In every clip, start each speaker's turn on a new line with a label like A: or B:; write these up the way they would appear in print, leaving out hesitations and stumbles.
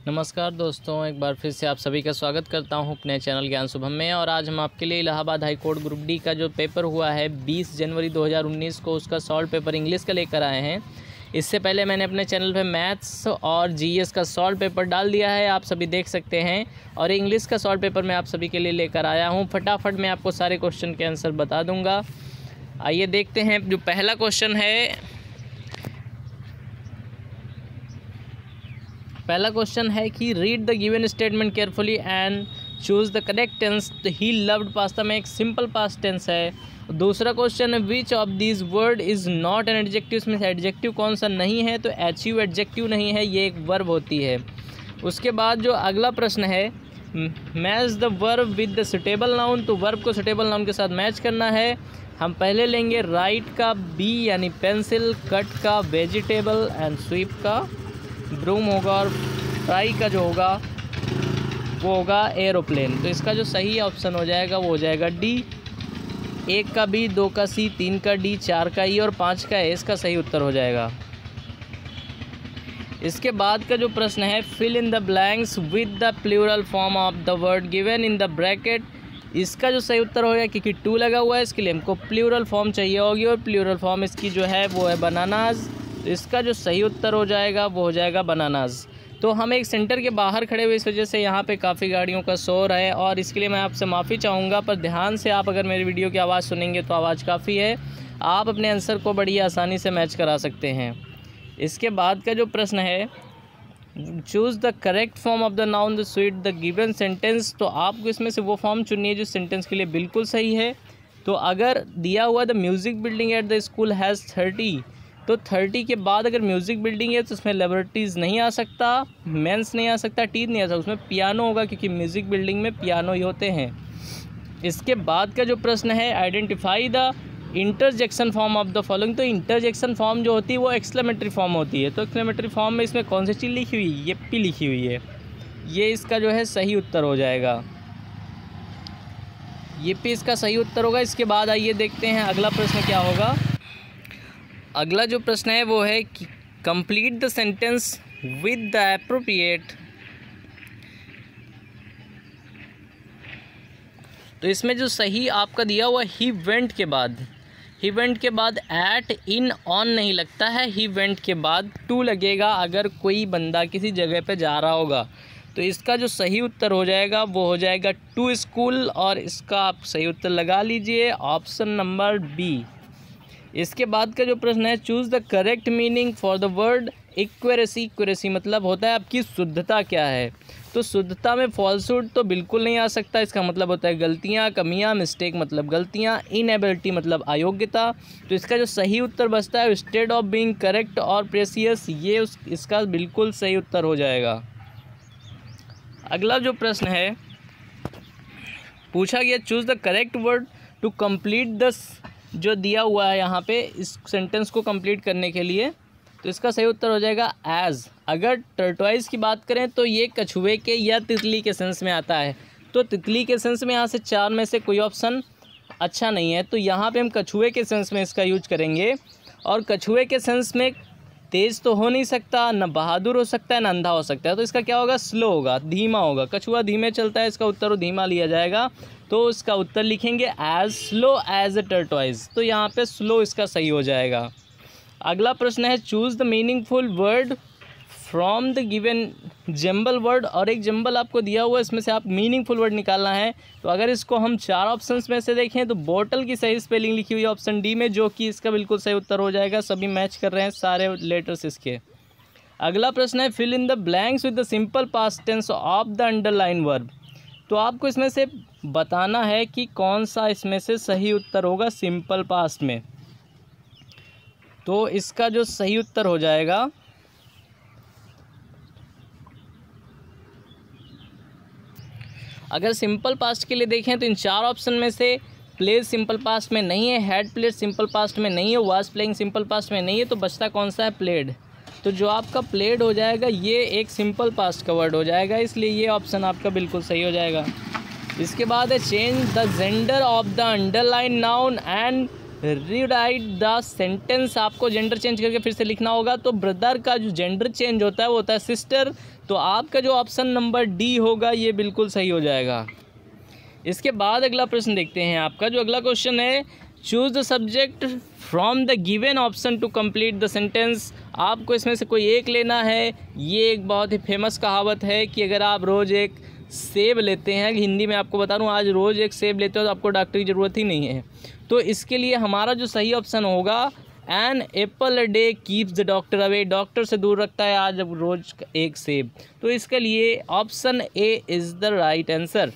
A: नमस्कार दोस्तों, एक बार फिर से आप सभी का स्वागत करता हूं अपने चैनल ज्ञान शुभम में। और आज हम आपके लिए Allahabad high court group D का जो पेपर हुआ है 20 जनवरी 2019 को, उसका सॉल्व पेपर इंग्लिश का लेकर आए हैं। इससे पहले मैंने अपने चैनल पे मैथ्स और जीएस का सॉल्व पेपर डाल दिया है, आप सभी देख सकते हैं। और इंग्लिश का सॉल्व पेपर मैं आप सभी के लिए लेकर आया हूँ। फटाफट मैं आपको सारे क्वेश्चन के आंसर बता दूँगा। आइए देखते हैं। जो पहला क्वेश्चन है कि read the given statement carefully and choose the correct tense. He loved pasta में एक सिंपल पास्ट टेंस है। दूसरा क्वेश्चन है which of this word is not an adjective. इसमें से एडजेक्टिव कौन सा नहीं है, तो अचीव एडजेक्टिव नहीं है, ये एक वर्ब होती है। उसके बाद जो अगला प्रश्न है match the verb with the suitable noun, तो वर्ब को सुटेबल नाउन के साथ मैच करना है। हम पहले लेंगे राइट का बी यानी पेंसिल, कट का वेजिटेबल एंड स्वीप का ब्रूम होगा, और फ्राई का जो होगा वो होगा एरोप्लेन। तो इसका जो सही ऑप्शन हो जाएगा वो हो जाएगा डी। 1 का बी, 2 का सी, 3 का डी, 4 का ई और 5 का ए इसका सही उत्तर हो जाएगा। इसके बाद का जो प्रश्न है fill in the blanks with the plural form of the word given in the bracket. इसका जो सही उत्तर होगा, क्योंकि 2 लगा हुआ है इसके लिए हमको प्लूरल फॉर्म चाहिए होगी, और प्लूरल फॉर्म इसकी जो है वो है बनानाज। तो इसका जो सही उत्तर हो जाएगा वो हो जाएगा बनानाज। तो हम एक सेंटर के बाहर खड़े हुए, इस वजह से यहाँ पे काफ़ी गाड़ियों का शोर है, और इसके लिए मैं आपसे माफ़ी चाहूँगा। पर ध्यान से आप अगर मेरी वीडियो की आवाज़ सुनेंगे तो आवाज़ काफ़ी है, आप अपने आंसर को बड़ी आसानी से मैच करा सकते हैं। इसके बाद का जो प्रश्न है choose the correct form of the noun the sweet the given sentence. तो आपको इसमें से वो फॉर्म चुनिए जो सेंटेंस के लिए बिल्कुल सही है। तो अगर दिया हुआ the music building at the school has 30, तो 30 के बाद अगर म्यूज़िक बिल्डिंग है तो उसमें लेबोरेटरीज़ नहीं आ सकता, मेंस नहीं आ सकता, टीथ नहीं आ सकता, उसमें पियानो होगा, क्योंकि म्यूज़िक बिल्डिंग में पियानो ही होते हैं। इसके बाद का जो प्रश्न है identify the interjection form of the following. तो इंटरजेक्शन फॉर्म जो होती है वो एक्सक्लेमेटरी फॉर्म होती है। तो एक्सक्लेमेटरी फॉर्म में इसमें कौन सी चीज़ लिखी हुई है, ये पी लिखी हुई है, ये इसका जो है सही उत्तर हो जाएगा। ये पी इसका सही उत्तर होगा। इसके बाद आइए देखते हैं अगला प्रश्न क्या होगा। अगला जो प्रश्न है वो है कि complete the sentence with the appropriate. तो इसमें जो सही आपका दिया हुआ ही वेंट के बाद एट इन ऑन नहीं लगता है, ही वेंट के बाद टू लगेगा अगर कोई बंदा किसी जगह पे जा रहा होगा। तो इसका जो सही उत्तर हो जाएगा वो हो जाएगा टू स्कूल, और इसका आप सही उत्तर लगा लीजिए ऑप्शन नंबर बी। इसके बाद का जो प्रश्न है choose the correct meaning for the word इक्वेरेसी। इक्वेरेसी मतलब होता है आपकी शुद्धता क्या है। तो शुद्धता में फॉल्सहुड तो बिल्कुल नहीं आ सकता, इसका मतलब होता है गलतियाँ, कमियाँ, मिस्टेक मतलब गलतियाँ, इनएबिलिटी मतलब अयोग्यता। तो इसका जो सही उत्तर बचता है स्टेट ऑफ बीइंग करेक्ट और प्रेसियस, ये इसका बिल्कुल सही उत्तर हो जाएगा। अगला जो प्रश्न है पूछा गया choose the correct word to complete the, जो दिया हुआ है यहाँ पे इस सेंटेंस को कंप्लीट करने के लिए। तो इसका सही उत्तर हो जाएगा एज। अगर टर्टवाइज की बात करें तो ये कछुए के या तितली के सेंस में आता है। तो तितली के सेंस में यहाँ से 4 में से कोई ऑप्शन अच्छा नहीं है, तो यहाँ पे हम कछुए के सेंस में इसका यूज करेंगे। और कछुए के सेंस में तेज़ तो हो नहीं सकता, न बहादुर हो सकता है, न अंधा हो सकता है। तो इसका क्या होगा, स्लो होगा, धीमा होगा। कछुआ धीमे चलता है, इसका उत्तर धीमा लिया जाएगा। तो इसका उत्तर लिखेंगे as slow as a tortoise. तो यहाँ पे स्लो इसका सही हो जाएगा। अगला प्रश्न है choose the meaningful word from the given jumble word. और एक जंबल आपको दिया हुआ है, इसमें से आप मीनिंगफुल वर्ड निकालना है। तो अगर इसको हम 4 ऑप्शंस में से देखें तो बोतल की सही स्पेलिंग लिखी हुई है ऑप्शन डी में, जो कि इसका बिल्कुल सही उत्तर हो जाएगा। सभी मैच कर रहे हैं सारे लेटर्स इसके। अगला प्रश्न है fill in the blanks with the simple past tense of the underline verb. तो आपको इसमें से बताना है कि कौन सा इसमें से सही उत्तर होगा सिंपल पास्ट में। तो इसका जो सही उत्तर हो जाएगा अगर सिंपल पास्ट के लिए देखें तो इन 4 ऑप्शन में से प्लेज सिंपल पास्ट में नहीं है, हैड प्लेड सिंपल पास्ट में नहीं है, वाज प्लेइंग सिंपल पास्ट में नहीं है। तो बचता कौन सा है, प्लेड। तो जो आपका प्लेड हो जाएगा ये एक सिंपल पास्ट का वर्ड हो जाएगा, इसलिए ये ऑप्शन आपका बिल्कुल सही हो जाएगा। इसके बाद है change the gender of the underline noun and rewrite the sentence. आपको जेंडर चेंज करके फिर से लिखना होगा। तो ब्रदर का जो जेंडर चेंज होता है वो होता है सिस्टर, तो आपका जो ऑप्शन नंबर डी होगा ये बिल्कुल सही हो जाएगा। इसके बाद अगला प्रश्न देखते हैं आपका। जो अगला क्वेश्चन है, choose the subject from the given option to complete the sentence. आपको इसमें से कोई एक लेना है। ये एक बहुत ही फेमस कहावत है कि अगर आप रोज़ एक सेब लेते हैं, हिंदी में आपको बता दूं, आज रोज़ एक सेब लेते हो तो आपको डॉक्टर की ज़रूरत ही नहीं है। तो इसके लिए हमारा जो सही ऑप्शन होगा, an apple a day keeps the doctor away. Doctor से दूर रखता है आज अब रोज़ एक सेब। तो इसके लिए option A is the right answer.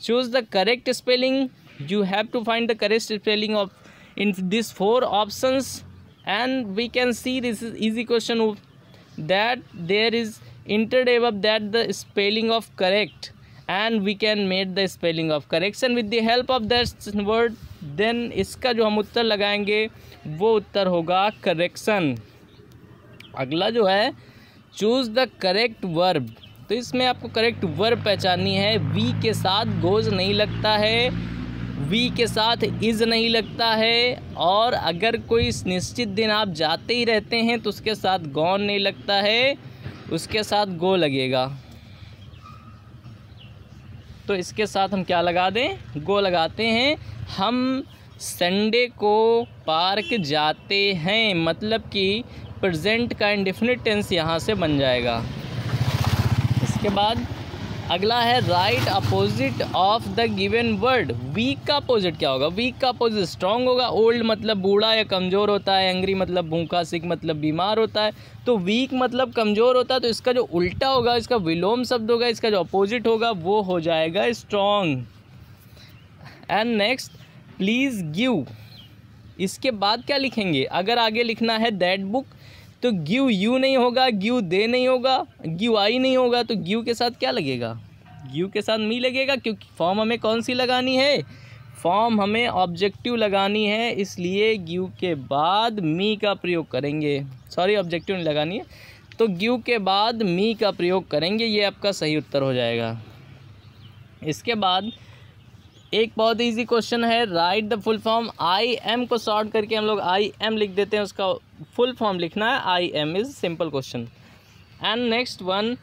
A: Choose the correct spelling. You have to find the correct spelling of in these 4 options, and we can see this is easy question that there is entered above that the spelling of correct, and we can make the spelling of correction with the help of that word. Then इसका जो हम उत्तर लगाएंगे वो उत्तर होगा correction। अगला जो है choose the correct verb। तो इसमें आपको करेक्ट वर्ब पहचाननी है। वी के साथ गोज नहीं लगता है, वी के साथ इज़ नहीं लगता है, और अगर कोई निश्चित दिन आप जाते ही रहते हैं तो उसके साथ गॉन नहीं लगता है, उसके साथ गो लगेगा। तो इसके साथ हम क्या लगा दें, गो लगाते हैं। हम संडे को पार्क जाते हैं, मतलब कि प्रेजेंट का इंडेफिनिट टेंस यहाँ से बन जाएगा। इसके बाद अगला है write opposite of the given word. Weak का अपोजिट क्या होगा? वीक का अपोजिट स्ट्रॉन्ग होगा। ओल्ड मतलब बूढ़ा या कमज़ोर होता है, एंग्री मतलब भूखा, सिक मतलब बीमार होता है। तो वीक मतलब कमज़ोर होता है, तो इसका जो उल्टा होगा, इसका विलोम शब्द होगा, इसका जो अपोजिट होगा वो हो जाएगा strong. And next please give. इसके बाद क्या लिखेंगे? अगर आगे लिखना है दैट बुक तो गिव यू नहीं होगा, गिव दे नहीं होगा, गिव आई नहीं होगा, तो गिव के साथ क्या लगेगा? गिव के साथ मी लगेगा, क्योंकि फॉर्म हमें कौन सी लगानी है? फॉर्म हमें ऑब्जेक्टिव लगानी है, इसलिए गिव के बाद मी का प्रयोग करेंगे। सॉरी, ऑब्जेक्टिव नहीं लगानी है, तो गिव के बाद मी का प्रयोग करेंगे। ये आपका सही उत्तर हो जाएगा। इसके बाद एक बहुत इजी क्वेश्चन है, right the full form. I am को शॉर्ट करके हम लोग आई एम लिख देते हैं, उसका फुल फॉर्म लिखना है I M is simple question. And next one,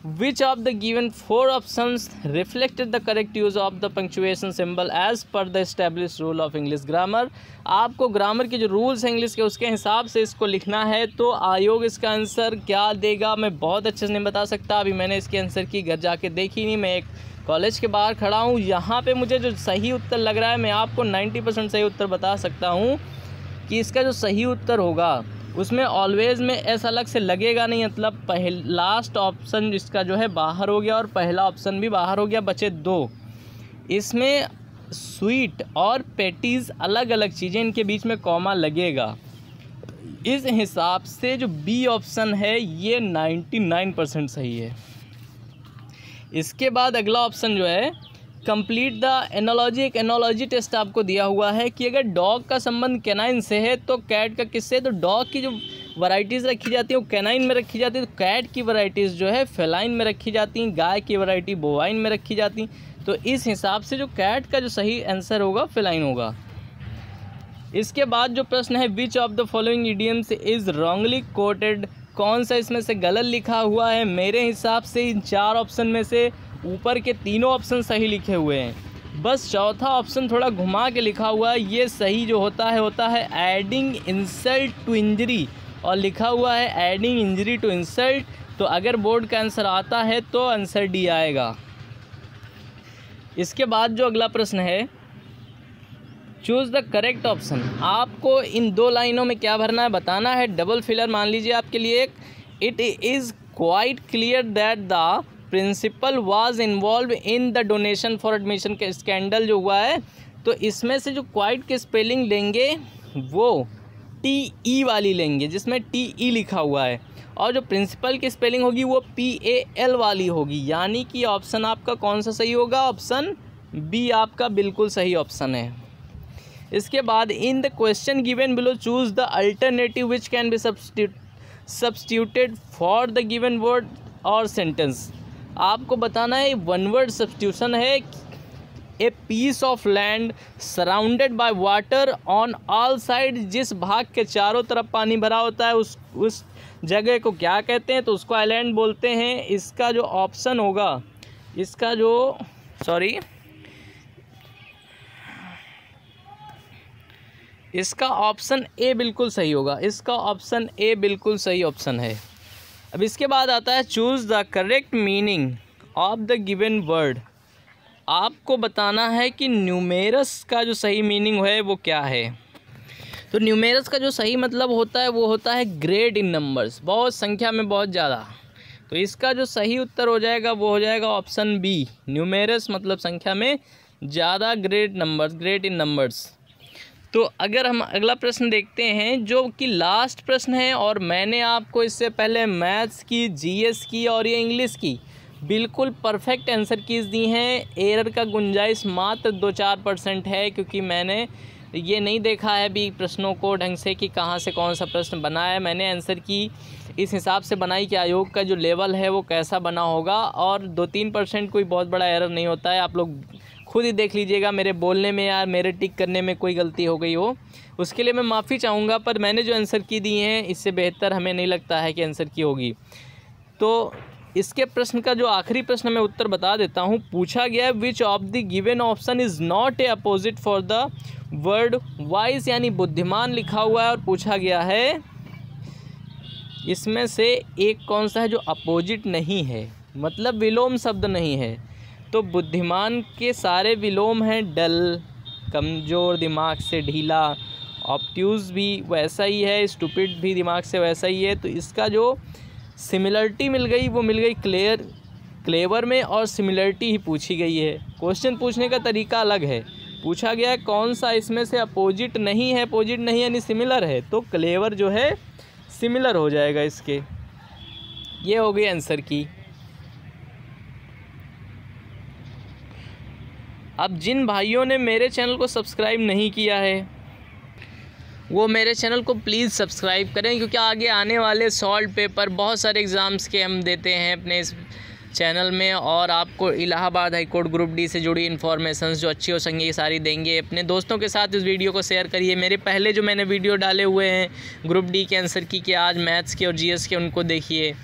A: which of the given 4 options reflected the correct use of the punctuation symbol as per the establish rule of English grammar. आपको grammar के जो rules हैं English के, उसके हिसाब से इसको लिखना है। तो आयोग इसका आंसर क्या देगा मैं बहुत अच्छे से नहीं बता सकता, अभी मैंने इसके आंसर की घर जाके देखी नहीं। मैं एक कॉलेज के बाहर खड़ा हूँ, यहाँ पे मुझे जो सही उत्तर लग रहा है, मैं आपको 90% सही उत्तर बता सकता हूँ कि इसका जो सही उत्तर होगा उसमें ऑलवेज़ में ऐसा अलग से लगेगा नहीं। मतलब लास्ट ऑप्शन जिसका जो है बाहर हो गया और पहला ऑप्शन भी बाहर हो गया, बचे 2। इसमें स्वीट और पैटीज़ अलग अलग चीज़ें, इनके बीच में कॉमा लगेगा। इस हिसाब से जो बी ऑप्शन है ये 99% सही है। इसके बाद अगला ऑप्शन जो है कंप्लीट द एनोलॉजी। एक एनोलॉजी टेस्ट आपको दिया हुआ है कि अगर डॉग का संबंध कैनाइन से है तो कैट का किससे? तो डॉग की जो वैरायटीज़ रखी जाती है वो कैनाइन में रखी जाती है, तो कैट की वैरायटीज़ जो है फेलाइन में रखी जाती हैं, गाय की वैरायटी बोवाइन में रखी जाती। तो इस हिसाब से जो कैट का जो सही आंसर होगा फेलाइन होगा। इसके बाद जो प्रश्न है, which of the following idioms is wrongly coated. कौन सा इसमें से गलत लिखा हुआ है? मेरे हिसाब से इन 4 ऑप्शन में से ऊपर के तीनों ऑप्शन सही लिखे हुए हैं, बस चौथा ऑप्शन थोड़ा घुमा के लिखा हुआ है। ये सही जो होता है एडिंग इंसल्ट टू इंजरी, और लिखा हुआ है एडिंग इंजरी टू इंसल्ट। तो अगर बोर्ड का आंसर आता है तो आंसर डी आएगा। इसके बाद जो अगला प्रश्न है, चूज़ द करेक्ट ऑप्शन। आपको इन 2 लाइनों में क्या भरना है बताना है। डबल फिलर मान लीजिए आपके लिए एक, it is quite clear that the principal was involve in the donation for admission के स्कैंडल जो हुआ है, तो इसमें से जो क्वाइट की स्पेलिंग लेंगे वो TE वाली लेंगे, जिसमें TE लिखा हुआ है, और जो प्रिंसिपल की स्पेलिंग होगी वो PAL वाली होगी। यानी कि ऑप्शन आपका कौन सा सही होगा? ऑप्शन बी आपका बिल्कुल सही ऑप्शन है। इसके बाद in the question given below choose the alternative which can be substituted for the given word or sentence. आपको बताना है 1 वर्ड सब्स्टिट्यूशन है। A piece of land surrounded by water on all side. जिस भाग के चारों तरफ पानी भरा होता है उस जगह को क्या कहते हैं, तो उसको आइलैंड बोलते हैं। इसका जो ऑप्शन होगा, इसका ऑप्शन ए बिल्कुल सही होगा। इसका ऑप्शन ए बिल्कुल सही ऑप्शन है। अब इसके बाद आता है choose the correct meaning of the given word. आपको बताना है कि न्यूमेरस का जो सही मीनिंग है वो क्या है। तो न्यूमेरस का जो सही मतलब होता है वो होता है ग्रेट इन नंबर्स, बहुत संख्या में बहुत ज़्यादा। तो इसका जो सही उत्तर हो जाएगा वो हो जाएगा ऑप्शन बी, न्यूमेरस मतलब संख्या में ज़्यादा, ग्रेट इन नंबर्स। तो अगर हम अगला प्रश्न देखते हैं जो कि लास्ट प्रश्न है, और मैंने आपको इससे पहले मैथ्स की, जीएस की और ये इंग्लिश की बिल्कुल परफेक्ट आंसर कीज दी हैं। एरर का गुंजाइश मात्र 2-4% है, क्योंकि मैंने ये नहीं देखा है भी प्रश्नों को ढंग से कि कहाँ से कौन सा प्रश्न बना है। मैंने आंसर की इस हिसाब से बनाई कि आयोग का जो लेवल है वो कैसा बना होगा, और 2-3% कोई बहुत बड़ा एरर नहीं होता है। आप लोग खुद ही देख लीजिएगा मेरे बोलने में या मेरे टिक करने में कोई गलती हो गई हो, उसके लिए मैं माफ़ी चाहूँगा। पर मैंने जो आंसर की दी हैं इससे बेहतर हमें नहीं लगता है कि आंसर की होगी। तो इसके प्रश्न का जो आखिरी प्रश्न मैं उत्तर बता देता हूँ। पूछा गया है which of the given option is not a opposite for the word wise, यानी बुद्धिमान लिखा हुआ है, और पूछा गया है इसमें से एक कौन सा है जो अपोजिट नहीं है, मतलब विलोम शब्द नहीं है। तो बुद्धिमान के सारे विलोम हैं डल, कमज़ोर, दिमाग से ढीला, ऑब्ट्यूज़ भी वैसा ही है, स्टूपिड भी दिमाग से वैसा ही है। तो इसका जो सिमिलरिटी मिल गई वो मिल गई क्लेवर में, और सिमिलरिटी ही पूछी गई है। क्वेश्चन पूछने का तरीका अलग है। पूछा गया है कौन सा इसमें से अपोजिट नहीं है, अपोजिट नहीं यानी सिमिलर है, तो क्लेवर जो है सिमिलर हो जाएगा इसके। ये हो गई आंसर की। अब जिन भाइयों ने मेरे चैनल को सब्सक्राइब नहीं किया है वो मेरे चैनल को प्लीज़ सब्सक्राइब करें, क्योंकि आगे आने वाले सॉल्व पेपर बहुत सारे एग्ज़ाम्स के हम देते हैं अपने इस चैनल में, और आपको Allahabad high court group D से जुड़ी इन्फॉर्मेशंस जो अच्छी हो सकेंगी ये सारी देंगे। अपने दोस्तों के साथ इस वीडियो को शेयर करिए। मेरे पहले जो मैंने वीडियो डाले हुए हैं ग्रुप डी के आंसर की के आज मैथ्स के और जीएस के, उनको देखिए।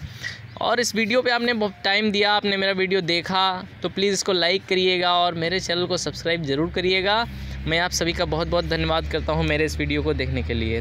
A: और इस वीडियो पे आपने बहुत टाइम दिया, आपने मेरा वीडियो देखा, तो प्लीज़ इसको लाइक करिएगा और मेरे चैनल को सब्सक्राइब ज़रूर करिएगा। मैं आप सभी का बहुत बहुत धन्यवाद करता हूँ मेरे इस वीडियो को देखने के लिए।